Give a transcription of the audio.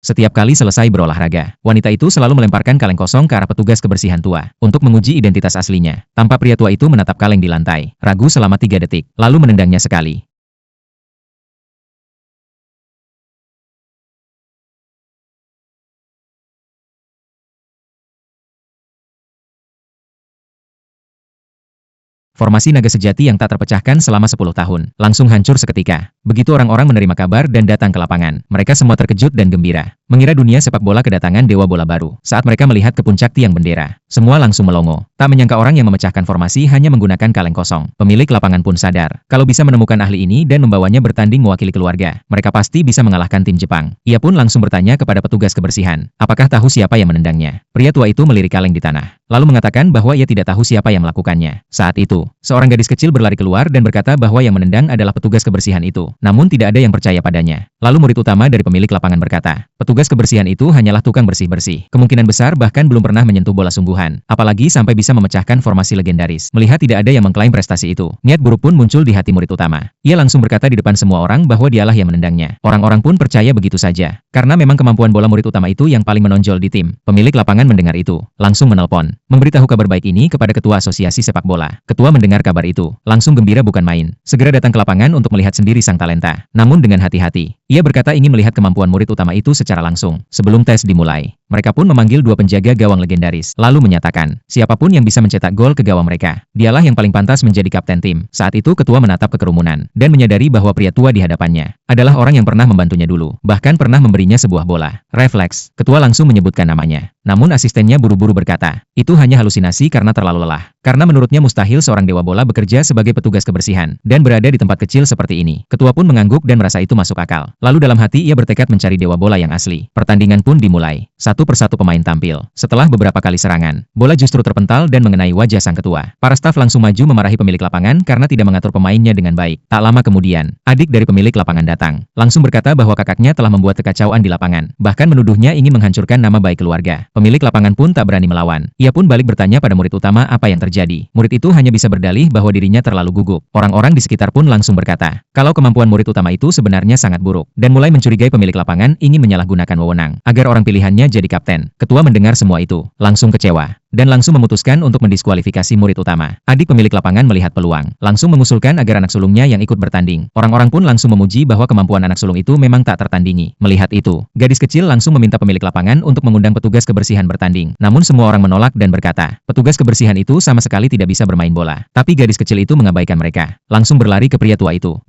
Setiap kali selesai berolahraga, wanita itu selalu melemparkan kaleng kosong ke arah petugas kebersihan tua untuk menguji identitas aslinya. Tampak pria tua itu menatap kaleng di lantai, ragu selama 3 detik, lalu menendangnya sekali. Formasi naga sejati yang tak terpecahkan selama 10 tahun, langsung hancur seketika. Begitu orang-orang menerima kabar dan datang ke lapangan, mereka semua terkejut dan gembira. Mengira dunia sepak bola kedatangan dewa bola baru. Saat mereka melihat ke puncak tiang bendera, semua langsung melongo. Tak menyangka orang yang memecahkan formasi hanya menggunakan kaleng kosong. Pemilik lapangan pun sadar, kalau bisa menemukan ahli ini dan membawanya bertanding mewakili keluarga, mereka pasti bisa mengalahkan tim Jepang. Ia pun langsung bertanya kepada petugas kebersihan, apakah tahu siapa yang menendangnya. Pria tua itu melirik kaleng di tanah, lalu mengatakan bahwa ia tidak tahu siapa yang melakukannya. Saat itu, seorang gadis kecil berlari keluar dan berkata bahwa yang menendang adalah petugas kebersihan itu. Namun tidak ada yang percaya padanya. Lalu murid utama dari pemilik lapangan berkata, petugas kebersihan itu hanyalah tukang bersih-bersih. Kemungkinan besar bahkan belum pernah menyentuh bola sungguhan. Apalagi sampai bisa memecahkan formasi legendaris. Melihat tidak ada yang mengklaim prestasi itu, niat buruk pun muncul di hati murid utama. Ia langsung berkata di depan semua orang bahwa dialah yang menendangnya. Orang-orang pun percaya begitu saja. Karena memang kemampuan bola murid utama itu yang paling menonjol di tim. Pemilik lapangan mendengar itu, langsung menelpon, memberitahu kabar baik ini kepada ketua asosiasi sepak bola. Ketua mendengar kabar itu, langsung gembira bukan main. Segera datang ke lapangan untuk melihat sendiri sang talenta. Namun dengan hati-hati, ia berkata ingin melihat kemampuan murid utama itu secara langsung. Sebelum tes dimulai, mereka pun memanggil 2 penjaga gawang legendaris, lalu menyatakan, siapapun yang bisa mencetak gol ke gawang mereka, dialah yang paling pantas menjadi kapten tim. Saat itu ketua menatap ke kerumunan, dan menyadari bahwa pria tua di hadapannya adalah orang yang pernah membantunya dulu, bahkan pernah memberinya sebuah bola. Refleks, ketua langsung menyebutkan namanya. Namun asistennya buru-buru berkata, itu hanya halusinasi karena terlalu lelah. Karena menurutnya mustahil seorang dewa bola bekerja sebagai petugas kebersihan, dan berada di tempat kecil seperti ini. Ketua pun mengangguk dan merasa itu masuk akal. Lalu dalam hati ia bertekad mencari dewa bola yang asli. Pertandingan pun dimulai. Satu persatu pemain tampil. Setelah beberapa kali serangan, bola justru terpental dan mengenai wajah sang ketua. Para staf langsung maju memarahi pemilik lapangan karena tidak mengatur pemainnya dengan baik. Tak lama kemudian, adik dari pemilik lapangan datang. Langsung berkata bahwa kakaknya telah membuat kekacauan di lapangan. Bahkan menuduhnya ingin menghancurkan nama baik keluarga. Pemilik lapangan pun tak berani melawan. Ia pun balik bertanya pada murid utama apa yang terjadi. Murid itu hanya bisa berdalih bahwa dirinya terlalu gugup. Orang-orang di sekitar pun langsung berkata, kalau kemampuan murid utama itu sebenarnya sangat buruk, dan mulai mencurigai pemilik lapangan ingin menyalahgunakan wewenang agar orang pilihannya jadi kapten. Ketua mendengar semua itu, langsung kecewa, dan langsung memutuskan untuk mendiskualifikasi murid utama. Adik pemilik lapangan melihat peluang, langsung mengusulkan agar anak sulungnya yang ikut bertanding. Orang-orang pun langsung memuji bahwa kemampuan anak sulung itu memang tak tertandingi. Melihat itu, gadis kecil langsung meminta pemilik lapangan untuk mengundang petugas kebersihan bertanding. Namun semua orang menolak dan berkata, petugas kebersihan itu sama sekali tidak bisa bermain bola. Tapi gadis kecil itu mengabaikan mereka, langsung berlari ke pria tua itu.